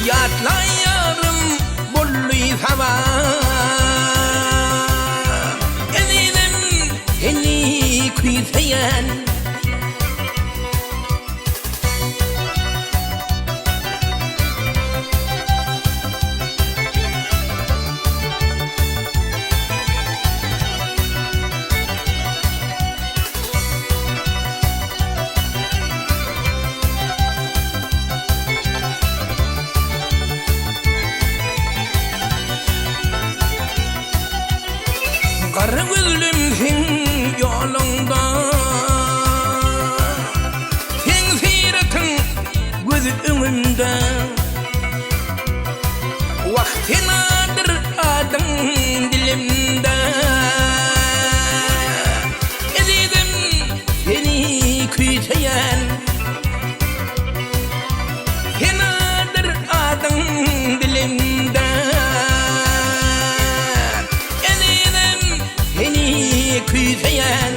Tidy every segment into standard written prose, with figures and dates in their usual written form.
Yatlayarım bolluy hava Elinim seni kuysayan Kara gözlüm sen yolunda Sen seyretin göz önünde Vaktinadır adım dilimde Ezidim seni küyseyen Senadır adım dilimde Küyseyen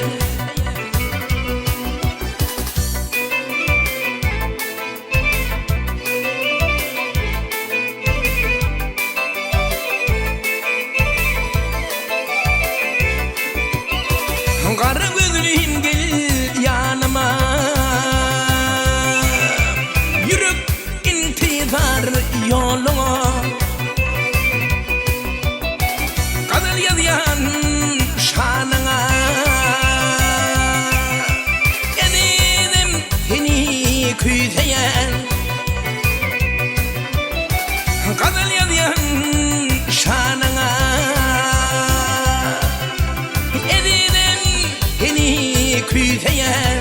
Kara gözlüm gel yanıma Yürüp intizar yoluna Kadar yazyan şanına Elinim seni küyseyen Kadar yazyan şanına Elinim seni küyseyen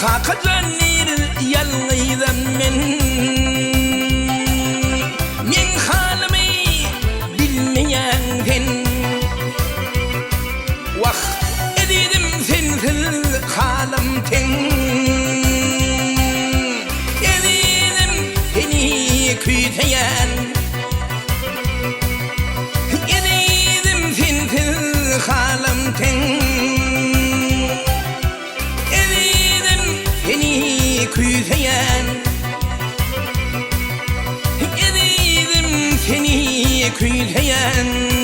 Hakikatenir yalnızım men halimi bilmeyen Vah edidim sensiz halim ten Edidim seni küyseyen Edidim sensiz halim ten Küyseyen Edidim seni küyseyen